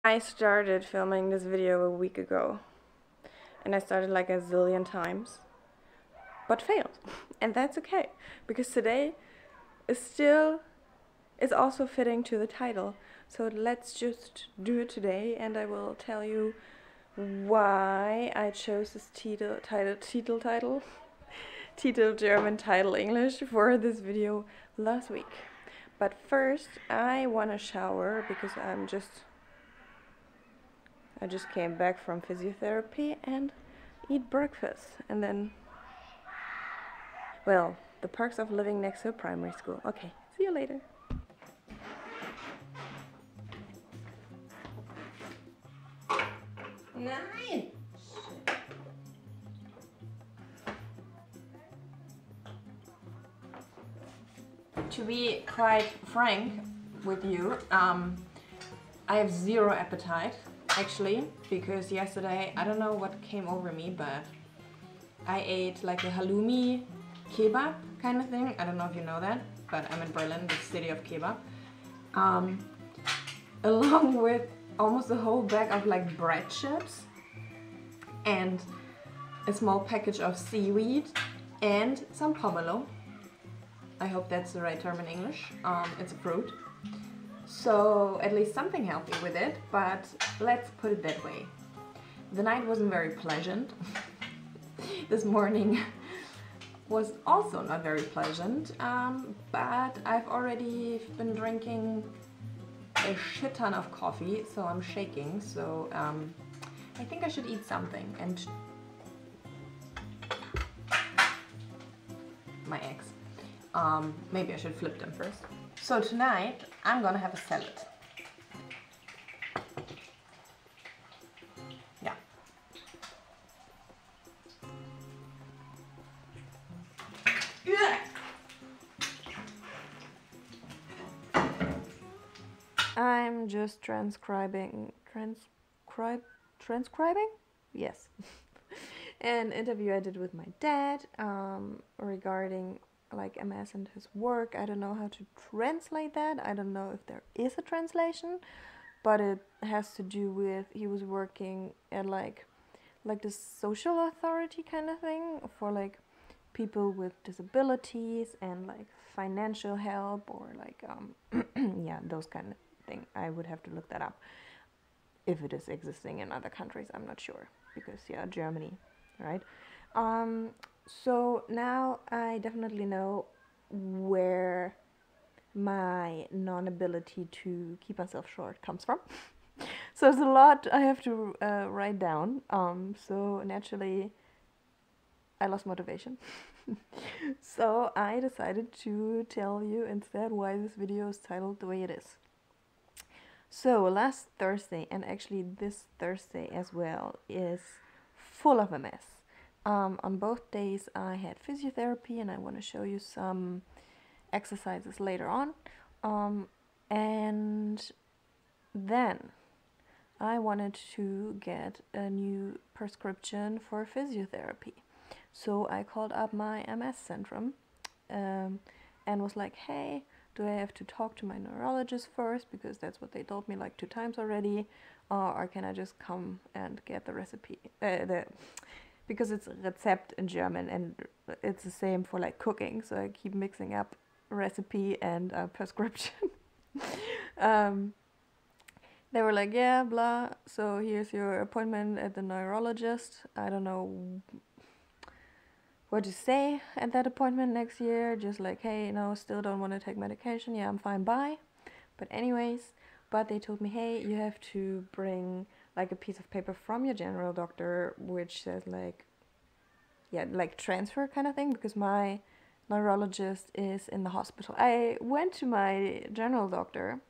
I started filming this video a week ago, and I started like a zillion times, but failed. And that's okay, because today is also fitting to the title. So let's just do it today, and I will tell you why I chose this title German, title English for this video last week. But first, I want to shower because I just came back from physiotherapy and eat breakfast, and then, well, the perks of living next to a primary school. Okay, see you later. Nein! To be quite frank with you, I have zero appetite, actually, because yesterday, I don't know what came over me, but I ate like a halloumi kebab kind of thing. I don't know if you know that, but I'm in Berlin, the city of kebab. Along with almost a whole bag of like bread chips and a small package of seaweed and some pomelo. I hope that's the right term in English. It's a fruit. So at least something healthy with it, but let's put it that way. The night wasn't very pleasant. This morning was also not very pleasant, but I've already been drinking a shit ton of coffee, so I'm shaking, so I think I should eat something. And my eggs. Maybe I should flip them first. So tonight I'm gonna have a salad. Yeah. I'm just transcribing? Yes. An interview I did with my dad regarding like MS and his work. I don't know how to translate that. I don't know if there is a translation, but it has to do with he was working at like the social authority kind of thing for like people with disabilities and like financial help or like yeah, those kind of thing. I would have to look that up if it is existing in other countries. I'm not sure, because yeah, Germany, right? So now I definitely know where my non-ability to keep myself short comes from. So it's a lot I have to write down. So naturally I lost motivation. So I decided to tell you instead why this video is titled the way it is. So last Thursday, and actually this Thursday as well, is full of a mess. On both days I had physiotherapy, and I want to show you some exercises later on. And then I wanted to get a new prescription for physiotherapy. So I called up my MS Centrum and was like, hey, do I have to talk to my neurologist first, because that's what they told me like 2 times already, or can I just come and get the recipe, because it's recept in German and it's the same for like cooking, so I keep mixing up recipe and prescription. They were like, yeah, blah, so here's your appointment at the neurologist. I don't know what to say at that appointment next year, just like, hey, no, still don't want to take medication, yeah, I'm fine, bye. But anyways, but they told me, hey, you have to bring like a piece of paper from your general doctor which says like, yeah, like transfer kind of thing, because my neurologist is in the hospital. I went to my general doctor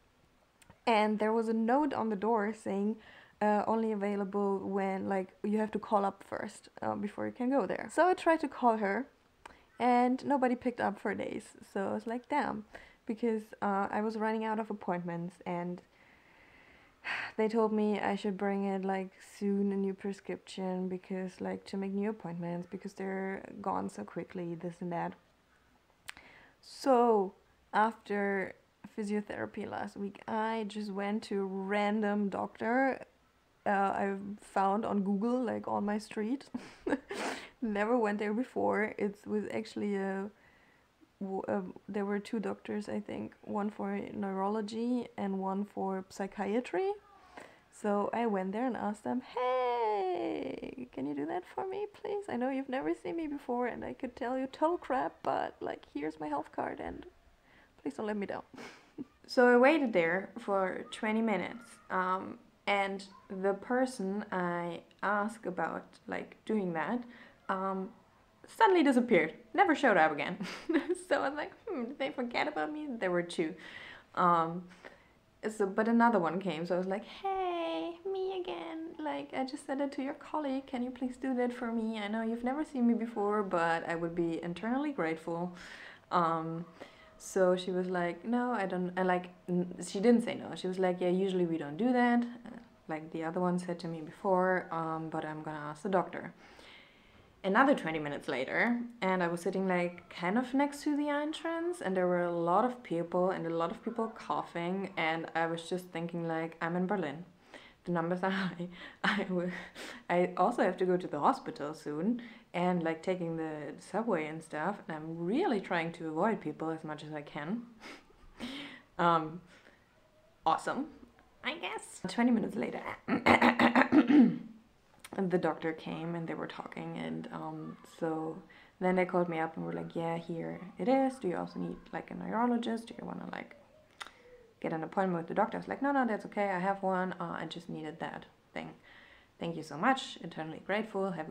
and there was a note on the door saying only available when like you have to call up first before you can go there. So I tried to call her and nobody picked up for days. So I was like, damn, because I was running out of appointments, and they told me I should bring it like soon, a new prescription, because like to make new appointments, because they're gone so quickly, this and that. So after physiotherapy last week. I just went to a random doctor I found on Google, like on my street. Never went there before. It was actually there were two doctors, I think, one for neurology and one for psychiatry. So I went there and asked them, hey, can you do that for me, please? I know you've never seen me before and I could tell you total crap, but like, here's my health card and please don't let me down. So I waited there for 20 minutes. And the person I asked about like doing that suddenly disappeared, never showed up again. So I was like, did they forget about me? There were two. But another one came, so I was like, hey, me again. Like, I just said it to your colleague. Can you please do that for me? I know you've never seen me before, but I would be internally grateful. So she was like, no, I don't. And like, she didn't say no. She was like, yeah, usually we don't do that. Like the other one said to me before, but I'm gonna ask the doctor. Another 20 minutes later, and I was sitting like kind of next to the entrance, and there were a lot of people and a lot of people coughing, and I was just thinking like, I'm in Berlin. The numbers are high. I also have to go to the hospital soon, and like taking the subway and stuff, and I'm really trying to avoid people as much as I can. Awesome, I guess. 20 minutes later, and the doctor came and they were talking, and so then they called me up and were like, yeah, here it is. Do you also need like a neurologist? Do you want to like get an appointment with the doctor? I was like, no, that's okay. I have one. I just needed that thing. Thank you so much. Eternally grateful. Have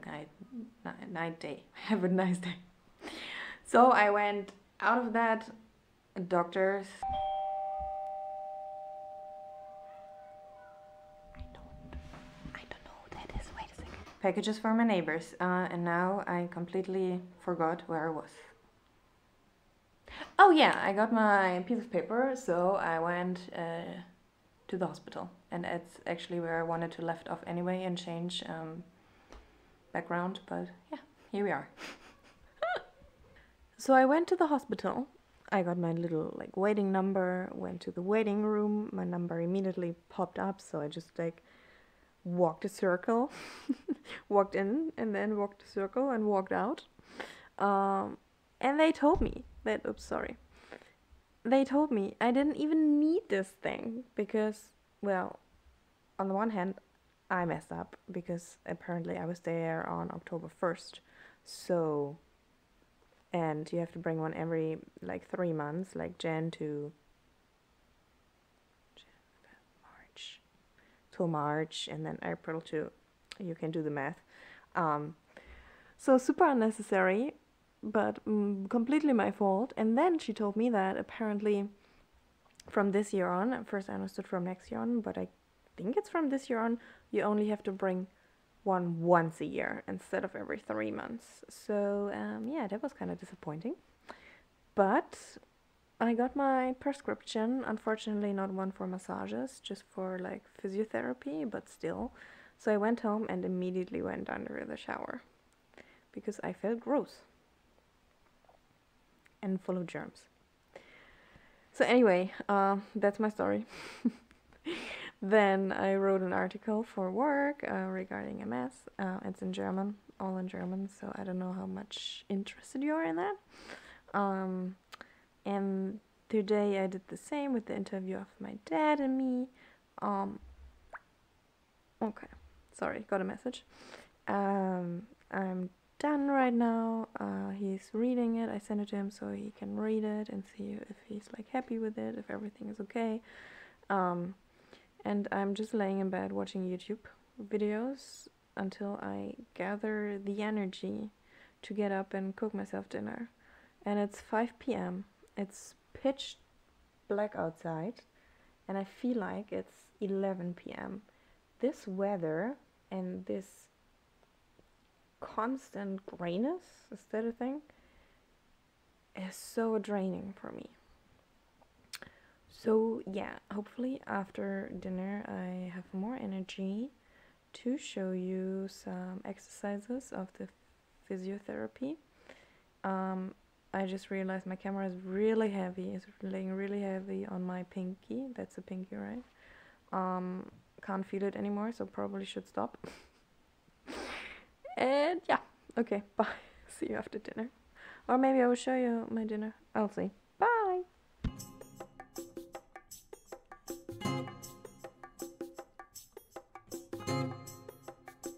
a nice day. Have a nice day. So I went out of that doctor's. I don't know what that is. Wait a second. Packages for my neighbors. And now I completely forgot where I was. Oh yeah, I got my piece of paper, so I went to the hospital, and that's actually where I wanted to left off anyway and change background, but yeah, here we are. So I went to the hospital. I got my little like waiting number, went to the waiting room. My number immediately popped up, so I just like walked a circle, walked in and then walked a circle and walked out. And they told me that, they told me I didn't even need this thing because, well, on the one hand, I messed up because apparently I was there on October 1st. So, and you have to bring one every like 3 months, like Jan to March, till March, and then April to, you can do the math. So super unnecessary, but completely my fault. And then she told me that apparently from this year on, at first I understood from next year on, but I think it's from this year on, you only have to bring one once a year instead of every 3 months. So yeah, that was kind of disappointing. But I got my prescription, unfortunately not one for massages, just for like physiotherapy, but still. So I went home and immediately went under the shower because I felt gross and full of germs. So anyway, that's my story. Then I wrote an article for work regarding MS. It's in German, all in German, so I don't know how much interested you are in that. And today I did the same with the interview of my dad and me. Okay, sorry, got a message. I'm done right now. He's reading it. I sent it to him so he can read it and see if he's like happy with it, if everything is okay. And I'm just laying in bed watching YouTube videos until I gather the energy to get up and cook myself dinner. And it's 5 p.m. It's pitch black outside, and I feel like it's 11 p.m. This weather and this constant grayness, is that a thing, is so draining for me. So yeah, hopefully after dinner I have more energy to show you some exercises of the physiotherapy. I just realized my camera is really heavy. It's laying really heavy on my pinky. That's a pinky, right? Can't feel it anymore, so probably should stop. And yeah, okay, bye. See you after dinner. Or maybe I will show you my dinner. I'll see. Bye!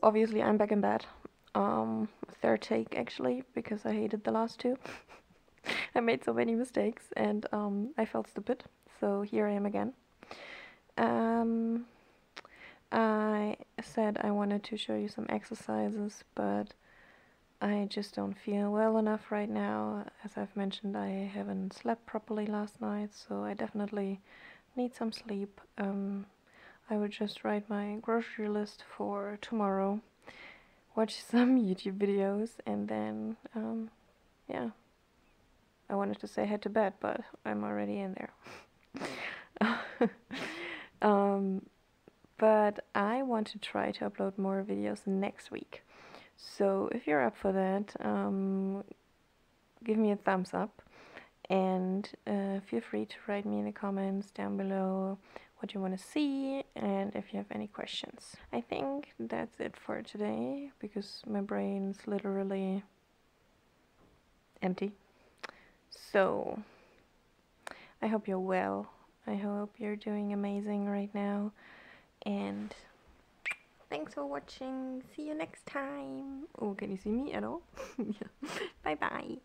Obviously, I'm back in bed. Third take actually, because I hated the last two. I made so many mistakes and I felt stupid. So here I am again. I said I wanted to show you some exercises, but I just don't feel well enough right now. As I've mentioned, I haven't slept properly last night, so I definitely need some sleep. I would just write my grocery list for tomorrow, watch some YouTube videos, and then, yeah. I wanted to say head to bed, but I'm already in there. But I want to try to upload more videos next week. So if you're up for that, give me a thumbs up, and feel free to write me in the comments down below what you want to see and if you have any questions. I think that's it for today, because my brain's literally empty. So I hope you're well. I hope you're doing amazing right now, and thanks for watching. See you next time. Oh, can you see me at all? Yeah. Bye bye.